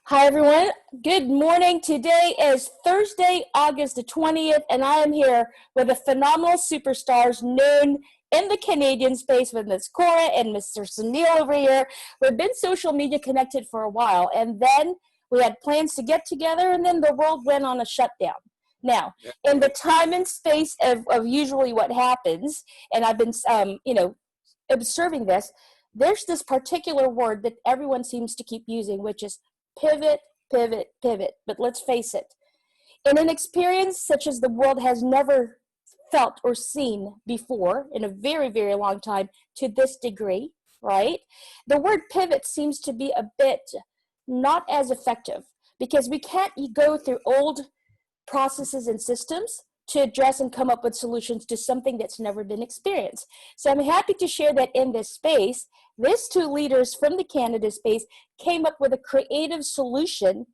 Hi, everyone. Good morning. Today is Thursday, August the 20th, and I am here with the phenomenal superstars known in the Canadian space with Miss Cora and Mr. Sunil over here. We've been social media connected for a while, and then we had plans to get together, and then the world went on a shutdown. Now, in the time and space of usually what happens, and I've been, observing this, there's this particular word that everyone seems to keep using, which is pivot, pivot, pivot. But let's face it, in an experience such as the world has never felt or seen before in a very, very long time to this degree, right? The word pivot seems to be a bit not as effective because we can't go through old processes and systems to address and come up with solutions to something that's never been experienced. So I'm happy to share that in this space, these two leaders from the Canada space came up with a creative solution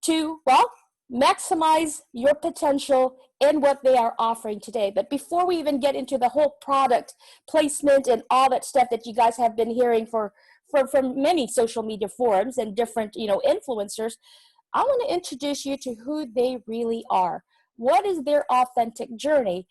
to, well, maximize your potential in what they are offering today. But before we even get into the whole product placement and all that stuff that you guys have been hearing from many social media forums and different, influencers, I want to introduce you to who they really are. What is their authentic journey?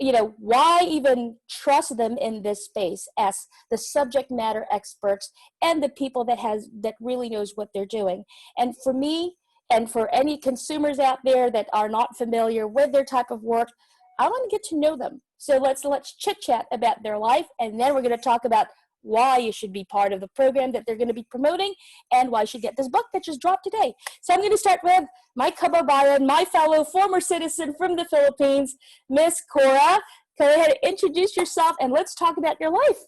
Why even trust them in this space as the subject matter experts and the people that really knows what they're doing. And for me, and for any consumers out there that are not familiar with their type of work, I want to get to know them. So let's chit chat about their life, and then we're going to talk about why you should be part of the program that they're going to be promoting and why you should get this book that just dropped today. So I'm going to start with my kababayan, my fellow former citizen from the Philippines, Miss Cora. Go ahead and introduce yourself and let's talk about your life.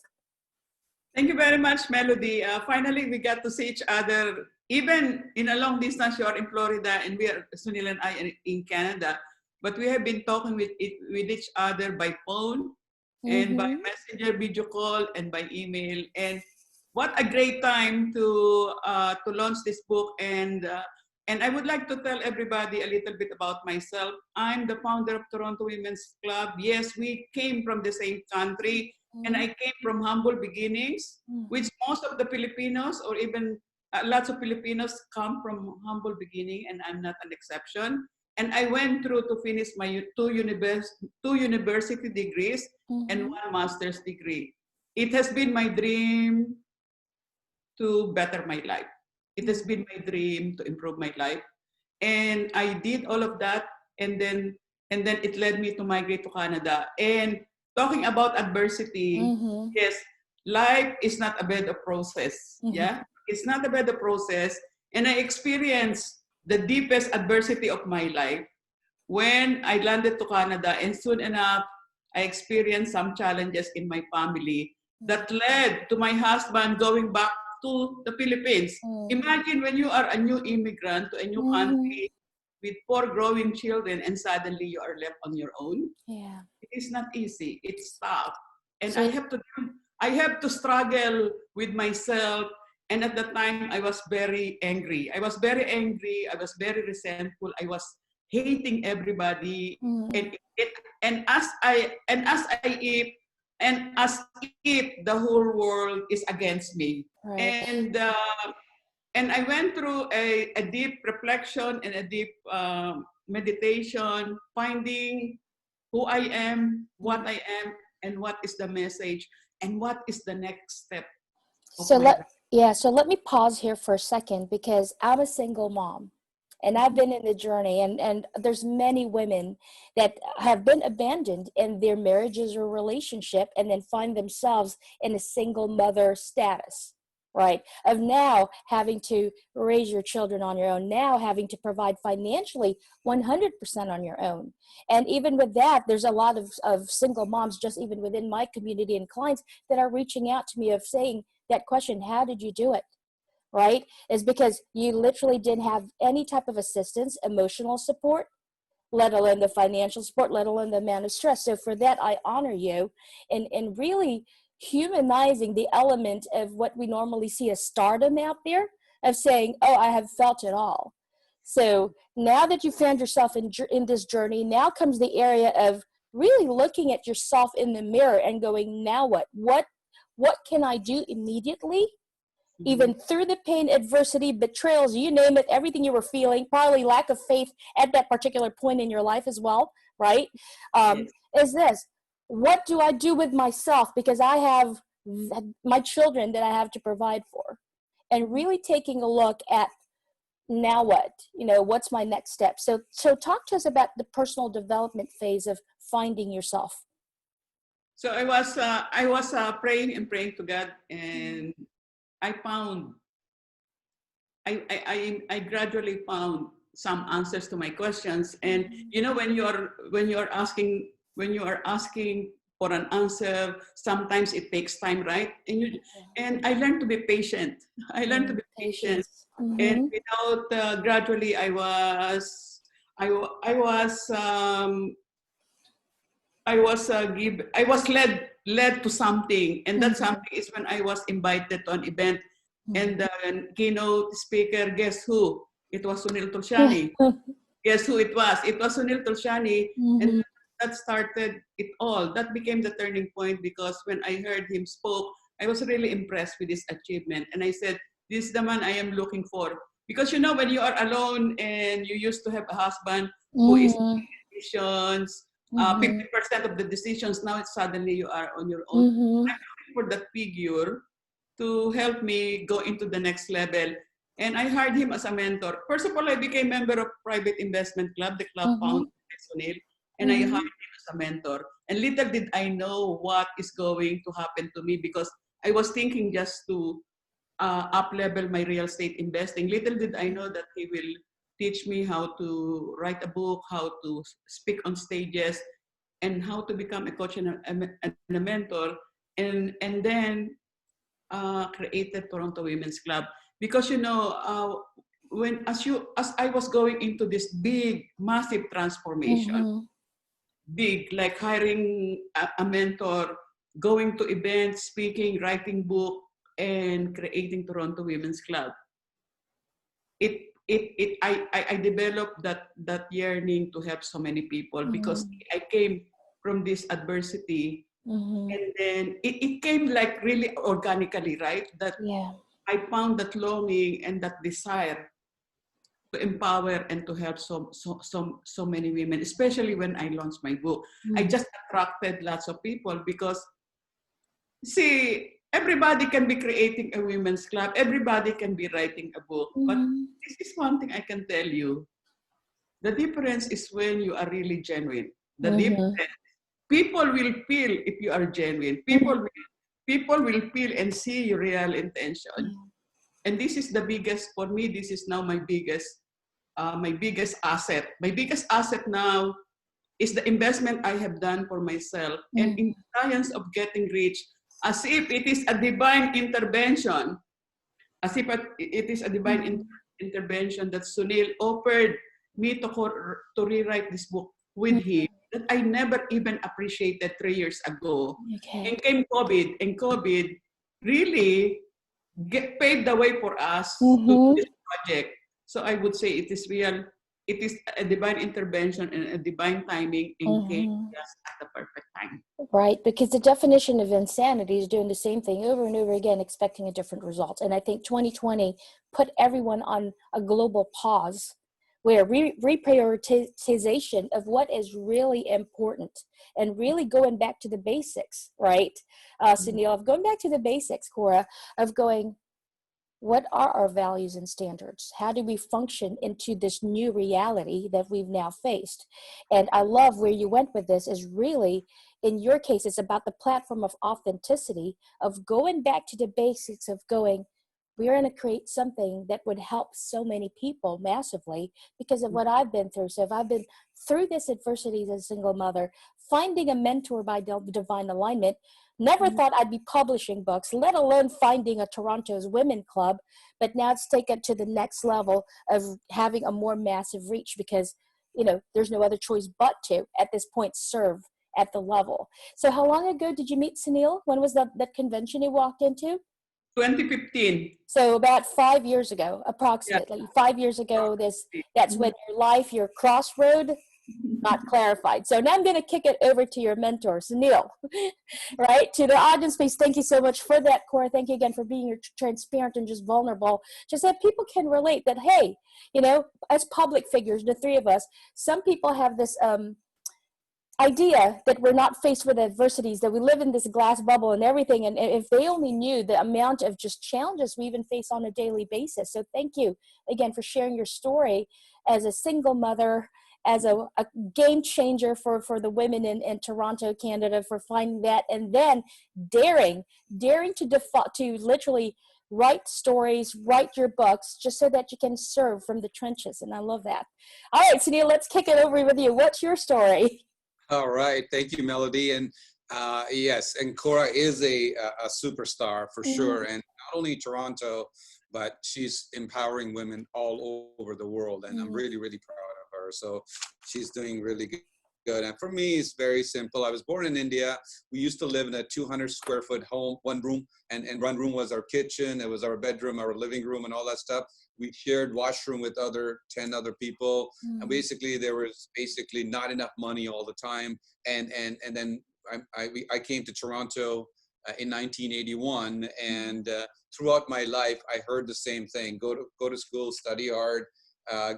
Thank you very much, Melody. Finally, we got to see each other, even in a long distance. You are in Florida and Sunil and I, in Canada. But we have been talking with each other by phone and by messenger, video call, and by email. And what a great time to launch this book. And I would like to tell everybody a little bit about myself. I'm the founder of Toronto Women's Club. Yes, we came from the same country. And I came from humble beginnings, which most of the Filipinos, or even lots of Filipinos, come from humble beginning, and I'm not an exception. And I went through to finish my two university degrees and one master's degree. It has been my dream to better my life. It has been my dream to improve my life. And I did all of that, and then it led me to migrate to Canada. And talking about adversity, yes, life is not a bed of roses. Yeah, it's not a bed of roses. And I experienced the deepest adversity of my life when I landed to Canada, and soon enough, I experienced some challenges in my family that led to my husband going back to the Philippines. Imagine when you are a new immigrant to a new country with 4 growing children, and suddenly you are left on your own. Yeah. It's not easy. It's tough. And I have to struggle with myself. And at the time, I was very angry. I was very angry. I was very resentful. I was hating everybody. And as if the whole world is against me. Right. And I went through a deep reflection and a deep meditation, finding who I am, what I am, and what is the message, and what is the next step. So let me pause here for a second, because I'm a single mom and I've been in the journey, and there's many women that have been abandoned in their marriages or relationship and then find themselves in a single mother status. Right, of now having to raise your children on your own, now having to provide financially 100% on your own. And even with that, there's a lot of single moms, just even within my community and clients, that are reaching out to me of saying that question, how did you do it? Right, is because you literally didn't have any type of assistance, emotional support, let alone the financial support, let alone the amount of stress. So for that, I honor you and really humanizing the element of what we normally see as stardom out there, of saying, oh, I have felt it all. So now that you found yourself in this journey, now comes the area of really looking at yourself in the mirror and going, now what can I do immediately even through the pain, adversity, betrayals, you name it, everything you were feeling, probably lack of faith at that particular point in your life as well, right? Yes. Is this, what do I do with myself? Because I have my children that I have to provide for. And really taking a look at, now what, what's my next step? So talk to us about the personal development phase of finding yourself. So I was praying and praying to God, and I found I gradually found some answers to my questions. And when you are asking for an answer, sometimes it takes time, right? And I learned to be patient. I learned to be patient. And without gradually, I was led to something, and that something is when I was invited to an event, and the keynote speaker, guess who? It was Sunil Tulsiani. Guess who it was? It was Sunil Tulsiani, and that started it all. That became the turning point, because when I heard him spoke, I was really impressed with his achievement, and I said, "This is the man I am looking for." Because when you are alone and you used to have a husband who is making decisions, 50% of the decisions, now it's suddenly you are on your own. I'm looking for that figure to help me go into the next level. And I hired him as a mentor. First of all, I became member of Private Investment Club, the club founded by Sunil, and I hired him as a mentor. And little did I know what is going to happen to me, because I was thinking just to up-level my real estate investing. Little did I know that he will teach me how to write a book, how to speak on stages, and how to become a coach and a mentor, and then created Toronto Women's Club. Because as I was going into this big, massive transformation, big, like hiring a mentor, going to events, speaking, writing book, and creating Toronto Women's Club, I developed that yearning to help so many people, because I came from this adversity, and then it came like really organically, right? That I found that longing and that desire to empower and to help so many women, especially when I launched my book. I just attracted lots of people, because see, everybody can be creating a women's club, everybody can be writing a book, but this is one thing I can tell you. The difference is when you are really genuine. The difference, people will feel if you are genuine. People will feel and see your real intention. And this is the biggest, for me, this is now my biggest asset. My biggest asset now is the investment I have done for myself, and in science of getting rich, as if it is a divine intervention, as if it is a divine intervention that Sunil offered me to rewrite this book with him, that I never even appreciated 3 years ago. And came COVID, and COVID really paved the way for us to do this project. So I would say it is a divine intervention and a divine timing, and came just at the perfect time. Right, because the definition of insanity is doing the same thing over and over again, expecting a different result. And I think 2020 put everyone on a global pause, where reprioritization of what is really important, and really going back to the basics, right? Sunil, of going back to the basics, Cora, of going, what are our values and standards? How do we function into this new reality that we've now faced? And I love where you went with this, is really, in your case, it's about the platform of authenticity, of going back to the basics, of going, we're going to create something that would help so many people massively because of what I've been through. So if I've been through this adversity as a single mother, finding a mentor by divine alignment, never thought I'd be publishing books, let alone finding a Toronto's Women Club, but now it's taken to the next level of having a more massive reach, because, there's no other choice but to, at this point, serve at the level. So how long ago did you meet Sunil? When was that convention you walked into? 2015. So about 5 years ago, approximately. 5 years ago, that's when your crossroad not clarified. So now I'm going to kick it over to your mentor, Sunil, right? To the audience, please. Thank you so much for that, Cora. Thank you again for being transparent and just vulnerable, just that people can relate that, hey, you know, as public figures, the three of us, some people have this idea that we're not faced with adversities, that we live in this glass bubble and everything. And if they only knew the amount of just challenges we even face on a daily basis. So thank you again for sharing your story as a single mother, as a game changer for the women in Toronto, Canada, for finding that, and then daring to literally write stories, write your books, just so that you can serve from the trenches. And I love that. All right, Sunil, let's kick it over with you. What's your story? All right. Thank you, Melody. And yes, and Cora is a superstar for sure. And not only Toronto, but she's empowering women all over the world. And I'm really, really proud of her. So she's doing really good. And for me, it's very simple. I was born in India. We used to live in a 200 square foot home, one room, and one room was our kitchen. It was our bedroom, our living room, and all that stuff. We shared washroom with 10 other people. And basically there was basically not enough money all the time. And then I came to Toronto in 1981. And throughout my life, I heard the same thing: go to school, study hard,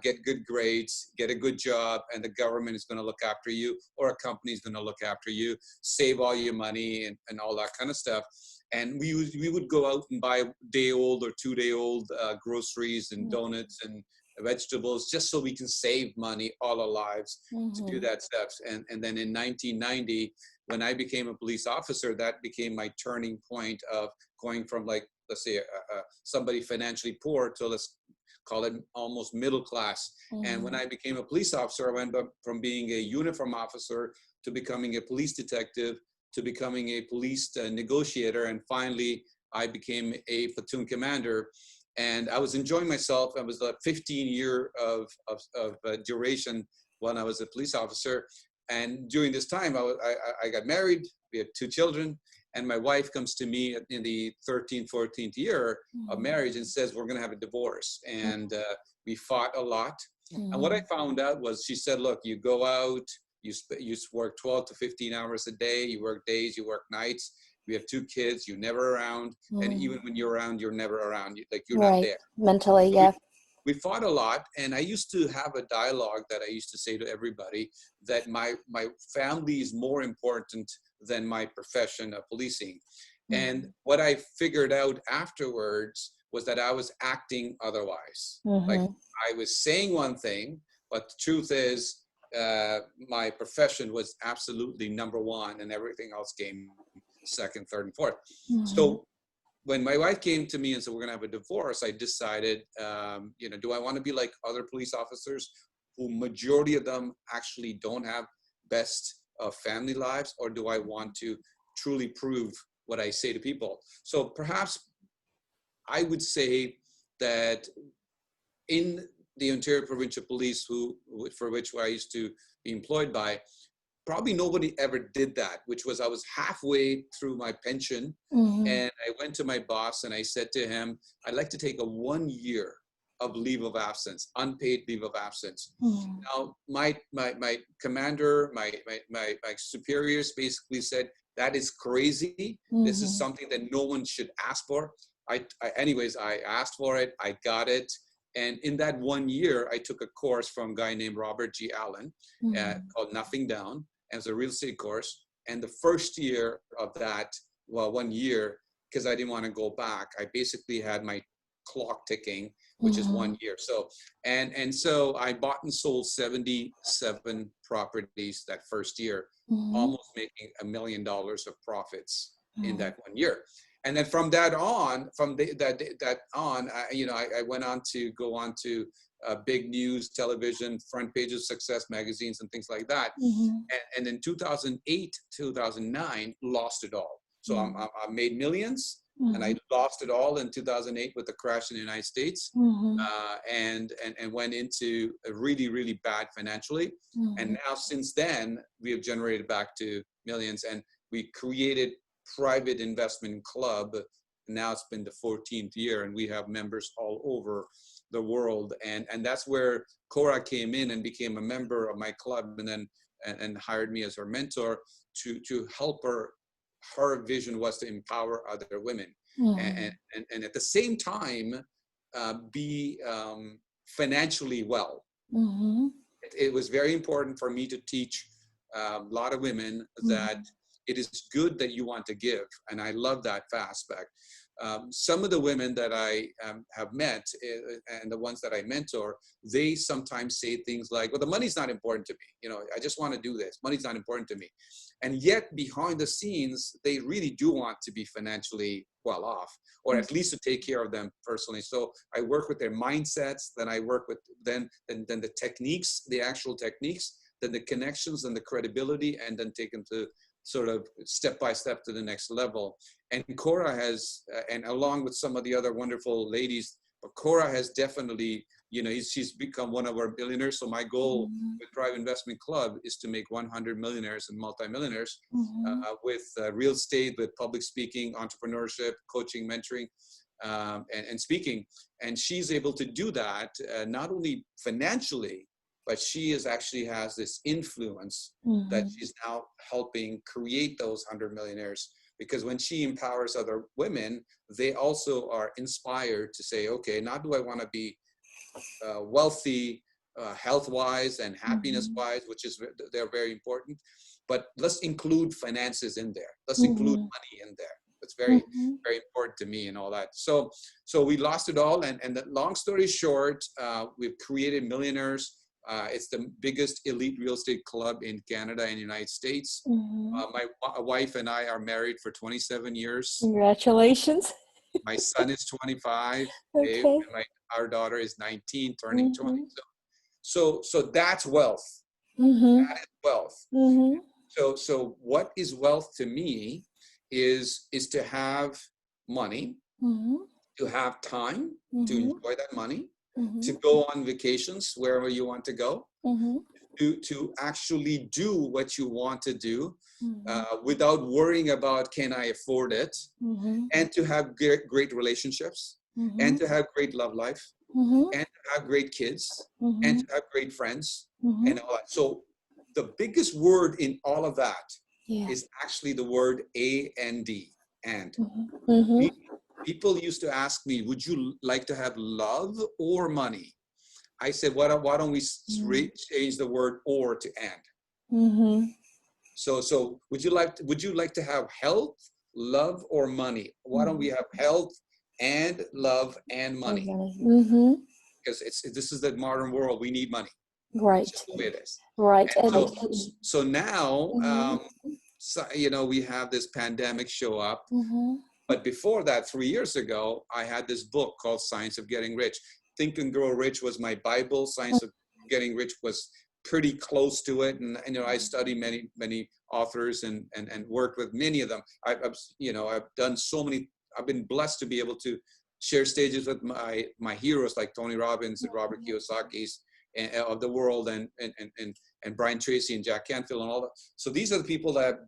get good grades, get a good job, and the government is going to look after you, or a company is going to look after you, save all your money and all that kind of stuff. And we would go out and buy day-old or two-day-old groceries and donuts and vegetables, just so we can save money all our lives to do that stuff. And then in 1990, when I became a police officer, that became my turning point of going from, like, let's say somebody financially poor to, let's call it, almost middle class. And when I became a police officer, I went from being a uniform officer to becoming a police detective, to becoming a police negotiator, and finally I became a platoon commander. And I was enjoying myself. It was a 15-year of duration when I was a police officer. And during this time, I got married. We had 2 children, and my wife comes to me in the 13th, 14th year of marriage and says, we're going to have a divorce. And we fought a lot. And what I found out was, she said, look, you go out, you work 12 to 15 hours a day, you work days, you work nights. We have 2 kids, you're never around. And even when you're around, you're never around. You're not there. Mentally, so yeah. We fought a lot. And I used to have a dialogue that I used to say to everybody, that my family is more important than my profession of policing. And what I figured out afterwards was that I was acting otherwise. Like, I was saying one thing, but the truth is, my profession was absolutely number one, and everything else came second, third, and fourth. So when my wife came to me and said, we're going to have a divorce, I decided, do I want to be like other police officers, who majority of them actually don't have best family lives, or do I want to truly prove what I say to people? So perhaps I would say that in the Ontario Provincial Police, for which I used to be employed by, probably nobody ever did that, which was, I was halfway through my pension, and I went to my boss and I said to him, I'd like to take a 1 year of leave of absence, unpaid leave of absence. Now, my commander, my superiors basically said, that is crazy. This is something that no one should ask for. Anyways, I asked for it, I got it. And in that 1 year, I took a course from a guy named Robert G. Allen called Nothing Down. And it was a real estate course. And the first year of that, well, 1 year, because I didn't want to go back, I basically had my clock ticking, which is 1 year. So, and so I bought and sold 77 properties that first year, almost making $1 million of profits in that 1 year. And then from that on, I went on to go on to big news, television, front page of Success magazines and things like that. And in 2008, 2009, lost it all. So I made millions, and I lost it all in 2008 with the crash in the United States, and went into a really, really bad financially. And now since then, we have generated back to millions, and we created private investment club Now it's been the 14th year, and we have members all over the world. And that's where Cora came in and became a member of my club, and then and hired me as her mentor to help her. Her vision was to empower other women, and at the same time be financially well. It was very important for me to teach a lot of women that it is good that you want to give, and I love that aspect. Some of the women that I have met and the ones that I mentor, they sometimes say things like, well, the money's not important to me. You know, I just want to do this. Money's not important to me. And yet behind the scenes, they really do want to be financially well off, or at least to take care of them personally. So I work with their mindsets, then I work with then the techniques, the actual techniques, then the connections and the credibility, and then take them to sort of step by step to the next level. And Cora has, and along with some of the other wonderful ladies, but Cora has definitely, you know, she's become one of our billionaires. So my goal with Private Investment Club is to make 100 millionaires and multimillionaires with real estate, with public speaking, entrepreneurship, coaching, mentoring, and speaking. And she's able to do that not only financially, but she is actually has this influence that she's now helping create those 100 millionaires. Because when she empowers other women, they also are inspired to say, okay, now do I want to be wealthy, health-wise and happiness-wise, which is, they're very important. But let's include finances in there. Let's include money in there. It's very, very important to me and all that. So we lost it all. And the long story short, we've created Millionaires. It's the biggest elite real estate club in Canada and United States. My wife and I are married for 27 years. Congratulations. My son is 25. Okay. And our daughter is 19, turning 20. So that's wealth. That is wealth. So what is wealth to me is to have money, to have time, to enjoy that money, to go on vacations wherever you want to go, to actually do what you want to do without worrying about can I afford it, and to have great relationships, and to have great love life, and to have great kids, and to have great friends, and all that. So the biggest word in all of that is actually the word A-N-D, and. People used to ask me, would you like to have love or money? I said, why don't we change the word or to and? So would you like to have health, love, or money? Why don't we have health and love and money? Because this is the modern world. We need money. Right. It's just the way it is. Right. So now, you know, we have this pandemic show up. But before that, 3 years ago, I had this book called Science of Getting Rich. Think and Grow Rich was my Bible. Science of Getting Rich was pretty close to it. And you know, I studied many authors and worked with many of them. I've done so many. I've been blessed to be able to share stages with my heroes like Tony Robbins and Robert Kiyosaki's of the world, and Brian Tracy and Jack Canfield and all that. So these are the people that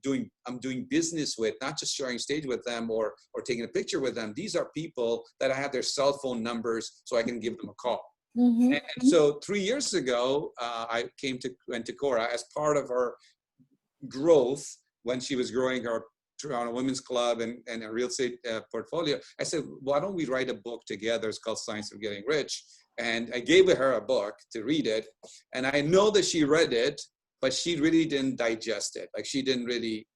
I'm doing business with, not just sharing stage with them or taking a picture with them. These are people that I have their cell phone numbers so I can give them a call. And so 3 years ago, I went to Cora as part of her growth when she was growing her Toronto Women's Club and a real estate portfolio. I said, why don't we write a book together? It's called Science of Getting Rich. And I gave her a book to read it. And I know that she read it, but she really didn't digest it. Like she didn't really,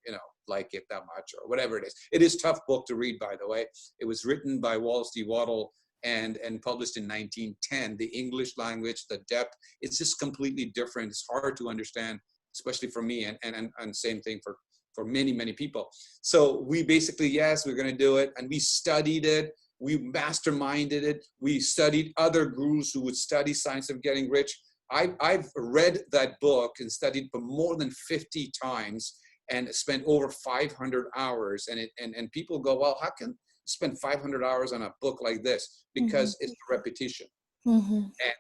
like it that much or whatever it is. It is a tough book to read, by the way. It was written by Wallace D. Waddell and published in 1910. The English language, the depth, it's just completely different. It's hard to understand, especially for me, and same thing for many, many people. So we basically, yes, we're going to do it. And we studied it. We masterminded it. We studied other gurus who would study Science of Getting Rich. I've read that book and studied for more than 50 times and spent over 500 hours. And people go, well, how can you spend 500 hours on a book like this? Because it's repetition.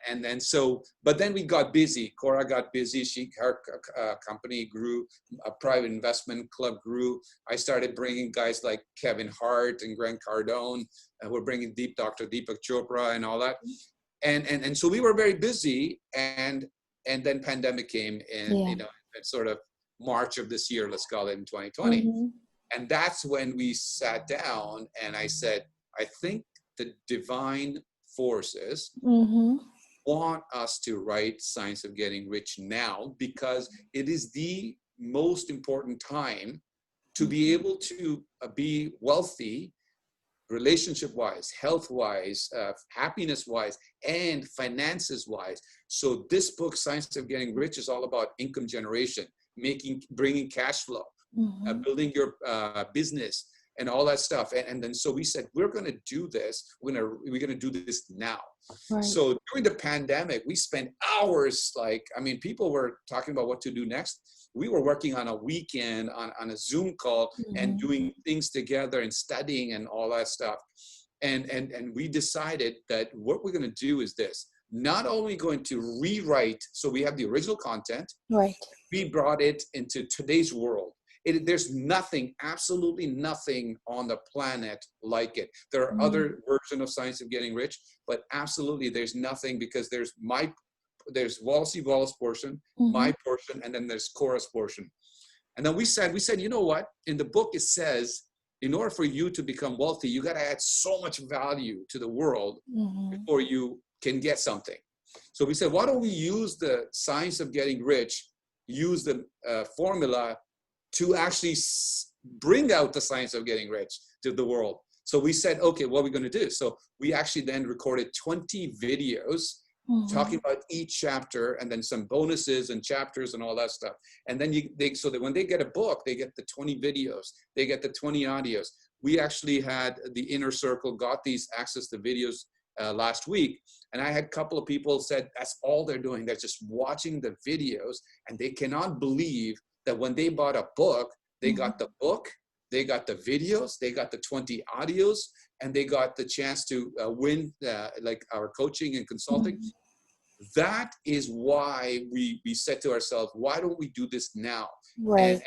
And then so, but then we got busy. Cora got busy. Her company grew, a private investment club grew. I started bringing guys like Kevin Hart and Grant Cardone. We're bringing Dr. Deepak Chopra and all that. And so we were very busy. And then pandemic came in, you know, at sort of March of this year, let's call it, in 2020. And that's when we sat down and I said, I think the divine forces want us to write Science of Getting Rich now, because it is the most important time to be able to be wealthy, relationship-wise, health-wise, happiness-wise, and finances-wise. So this book, Science of Getting Rich, is all about income generation, bringing cash flow, building your business, and all that stuff. And then so we said, we're going to do this. We're going to do this now. Right. So during the pandemic, we spent hours, like, I mean, people were talking about what to do next. We were working on a weekend on a Zoom call and doing things together and studying and all that stuff. And we decided that what we're going to do is this. Not only going to rewrite, so we have the original content, right? We brought it into today's world. There's nothing, absolutely nothing on the planet like it. There are other versions of Science of Getting Rich, but absolutely there's nothing, because there's Wallace Wallace portion, my portion, and then there's Cora's portion. And then we said, you know what? In the book it says, in order for you to become wealthy, you got to add so much value to the world before you can get something. So we said, why don't we use the Science of Getting Rich, use the formula to actually bring out the Science of Getting Rich to the world. So we said, okay, what are we going to do? So we actually then recorded 20 videos talking about each chapter, and then some bonuses and chapters and all that stuff. And then so that when they get a book, they get the 20 videos, they get the 20 audios. We actually had the inner circle, got these access to videos last week. And I had a couple of people said that's all they're doing. They're just watching the videos, and they cannot believe that when they bought a book, they got the book, they got the videos, they got the 20 audios, and they got the chance to win like our coaching and consulting. That is why we said to ourselves, why don't we do this now? Right.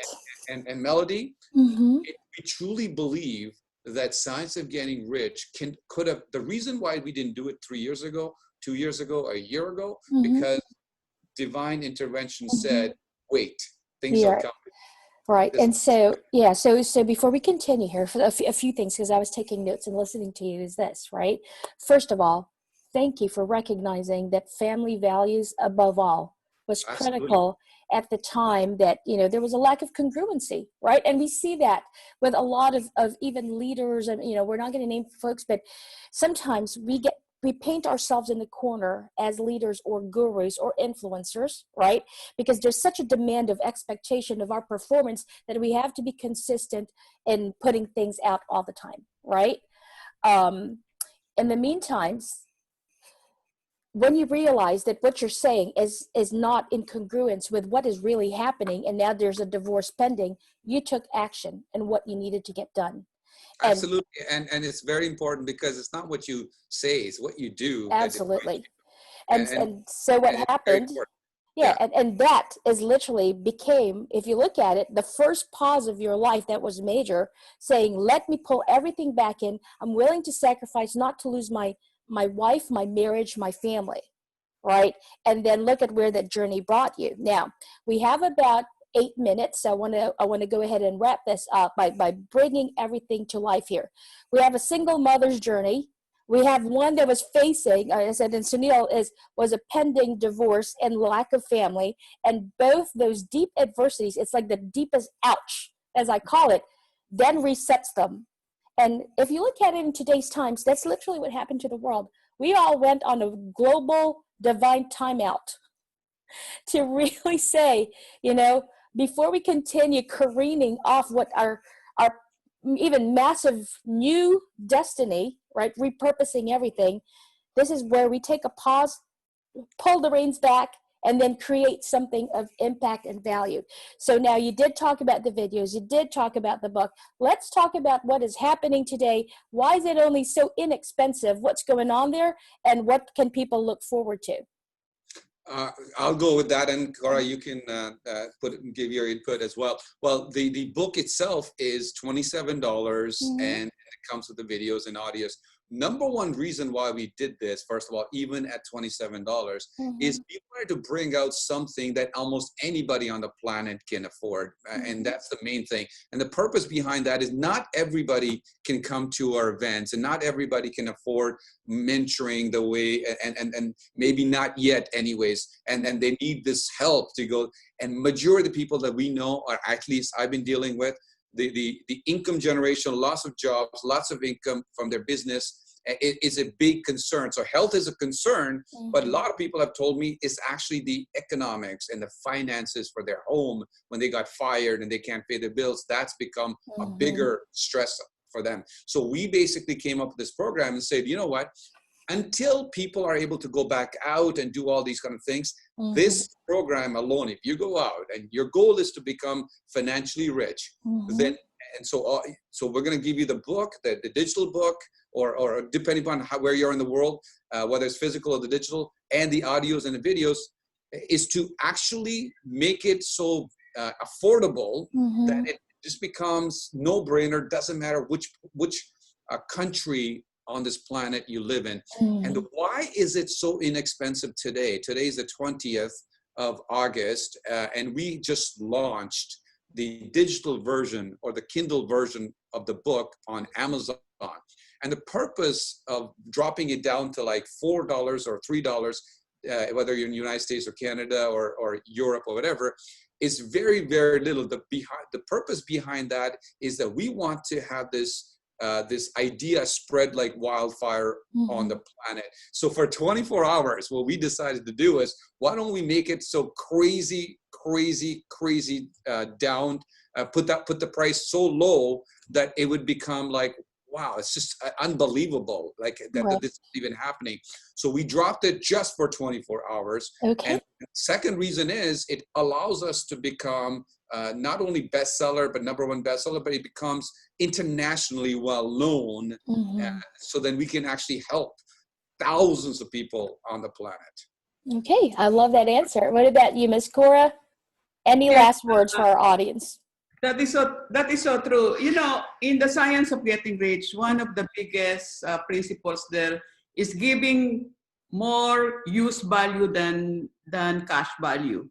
And Melody, we truly believe that Science of Getting Rich could have, the reason why we didn't do it 3 years ago, 2 years ago, a year ago, because divine intervention said, wait, things are coming. Right. And so, yeah, so before we continue here, for a few things, because I was taking notes and listening to you, is this, right? First of all, thank you for recognizing that family values above all was critical at the time that, you know, there was a lack of congruency, right? And we see that with a lot of even leaders, and, you know, we're not going to name folks, but sometimes we paint ourselves in the corner as leaders or gurus or influencers, right? Because there's such a demand of expectation of our performance that we have to be consistent in putting things out all the time, right? In the meantime, when you realize that what you're saying is not in congruence with what is really happening, and now there's a divorce pending, you took action and what you needed to get done. Absolutely. And it's very important, because it's not what you say, it's what you do. Absolutely. And so what happened, and that is literally became, if you look at it, the first pause of your life that was major, saying, let me pull everything back in. I'm willing to sacrifice not to lose my wife, my marriage, my family, right? And then look at where that journey brought you. Now, we have about 8 minutes. So I want to go ahead and wrap this up by bringing everything to life here. We have a single mother's journey. We have one that was facing, I said, and Sunil was a pending divorce and lack of family. And both those deep adversities, it's like the deepest ouch, as I call it, then resets them. And if you look at it in today's times, that's literally what happened to the world. We all went on a global divine timeout to really say, you know, before we continue careening off what our even massive new destiny, right, repurposing everything, this is where we take a pause, pull the reins back, and then create something of impact and value. So now you did talk about the videos, you did talk about the book. Let's talk about what is happening today. Why is it only so inexpensive? What's going on there? And what can people look forward to? I'll go with that, and Cora, you can give your input as well. Well, the book itself is $27, and it comes with the videos and audios. Number one reason why we did this, first of all, even at $27, is we wanted to bring out something that almost anybody on the planet can afford, and that's the main thing. And the purpose behind that is not everybody can come to our events, and not everybody can afford mentoring the way, and maybe not yet anyways, and they need this help to go. And majority of the people that we know, or at least I've been dealing with, the income generation, loss of jobs, lots of income from their business is a big concern. So health is a concern, but a lot of people have told me it's actually the economics and the finances for their home when they got fired and they can't pay their bills. That's become a bigger stress for them. So we basically came up with this program and said, you know what? Until people are able to go back out and do all these kind of things, this program alone, if you go out and your goal is to become financially rich, then, and so we're going to give you the book, the digital book, or depending upon where you are in the world, whether it's physical or the digital, and the audios and the videos, is to actually make it so affordable that it just becomes no-brainer. Doesn't matter which country on this planet you live in. And why is it so inexpensive today? Today is the 20th of August, and we just launched the digital version or the Kindle version of the book on Amazon. And the purpose of dropping it down to like $4 or $3, whether you're in the United States or Canada or Europe or whatever, is very, very little. The purpose behind that is that we want to have this idea spread like wildfire on the planet. So for 24 hours, what we decided to do is, why don't we make it so crazy down, put the price so low that it would become like, wow, it's just unbelievable, like that this is even happening. So we dropped it just for 24 hours. And the second reason is it allows us to become not only bestseller, but #1 bestseller, but it becomes internationally well known. So then we can actually help thousands of people on the planet. Okay, I love that answer. What about you, Ms. Cora? Any last words for our audience? That is so true. You know, in the science of getting rich, one of the biggest principles there is giving more use value than cash value,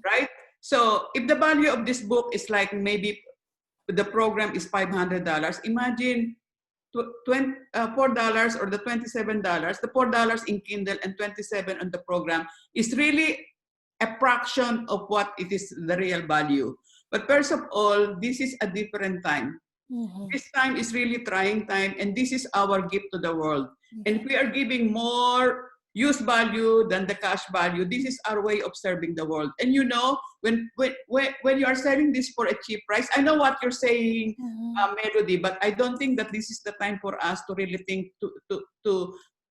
right? So if the value of this book is like, maybe the program is $500, imagine $4 or the $27, the $4 in Kindle and $27 on the program is really a fraction of what it is the real value. But first of all, this is a different time. This time is really trying time, and this is our gift to the world. And if we are giving more use value than the cash value, this is our way of serving the world. And you know, when you are selling this for a cheap price, I know what you're saying, Melody, but I don't think that this is the time for us to really think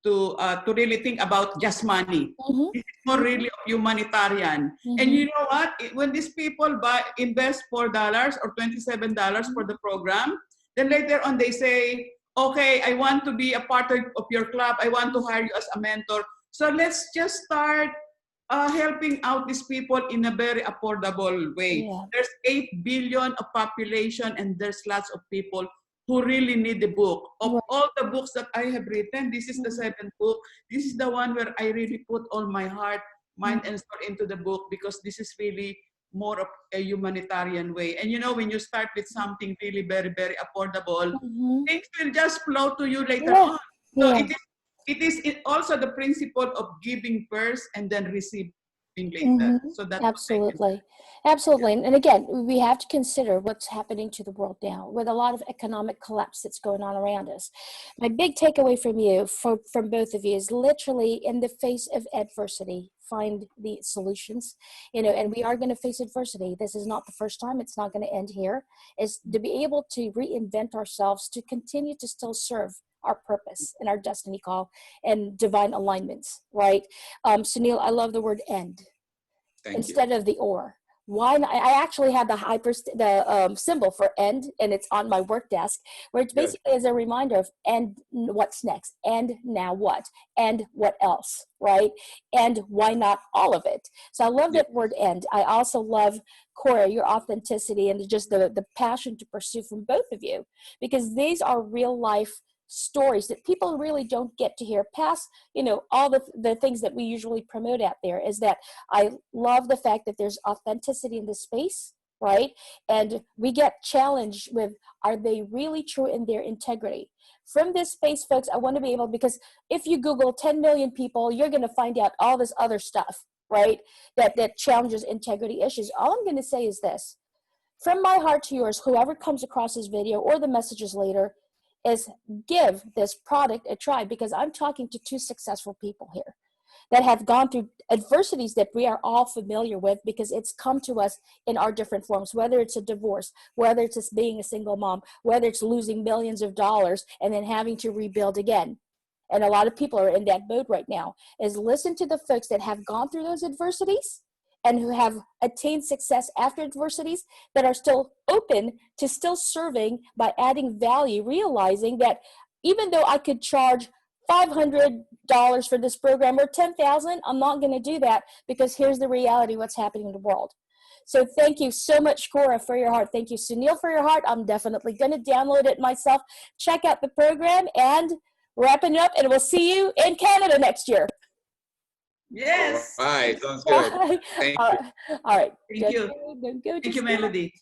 to really think about just money. This is more really humanitarian. And you know what? When these people invest $4 or $27 for the program, then later on they say, okay, I want to be a part of your club. I want to hire you as a mentor. So let's just start helping out these people in a very affordable way. There's 8 billion of population, and there's lots of people who really need the book. Of all the books that I have written, this is the 7th book. This is the one where I really put all my heart, mind, and soul into the book, because this is really more of a humanitarian way. And you know, when you start with something really very, very affordable, things will just flow to you later on. So it is also the principle of giving first and then receiving later. So that's absolutely. And again, we have to consider what's happening to the world now with a lot of economic collapse that's going on around us. My big takeaway from you, from both of you, is literally, in the face of adversity, find the solutions, and we are going to face adversity. This is not the first time. It's not going to end here. Is to be able to reinvent ourselves to continue to still serve our purpose and our destiny call and divine alignments, right? Sunil, I love the word end. Thank you. instead of the or. Why not? I actually have the symbol for end, and it's on my work desk, where it's Good. basically as a reminder of and what's next, and now what, and what else, right? And why not all of it? So I love Yeah. that word end. I also love, Cora, your authenticity and just the passion to pursue from both of you, because these are real life stories that people really don't get to hear past, all the things that we usually promote out there. Is that I love the fact that there's authenticity in the space, right? And we get challenged with, are they really true in their integrity? From this space, folks, I want to be able, because if you Google 10 million people, you're going to find out all this other stuff, right? That challenges integrity issues. All I'm going to say is this: from my heart to yours, whoever comes across this video or the messages later, is give this product a try, because I'm talking to two successful people here that have gone through adversities that we are all familiar with, because it's come to us in our different forms, whether it's a divorce, whether it's just being a single mom, whether it's losing millions of dollars and then having to rebuild again. And a lot of people are in that mode right now. Is listen to the folks that have gone through those adversities and who have attained success after adversities, that are still open to still serving by adding value, realizing that even though I could charge $500 for this program or $10,000, I'm not going to do that, because here's the reality, what's happening in the world. So thank you so much, Cora, for your heart. Thank you, Sunil, for your heart. I'm definitely going to download it myself, check out the program, and wrapping it up, and we'll see you in Canada next year. Yes. All right, sounds good. Thank you. All right. Thank you. Don't go Thank you, just- Melody.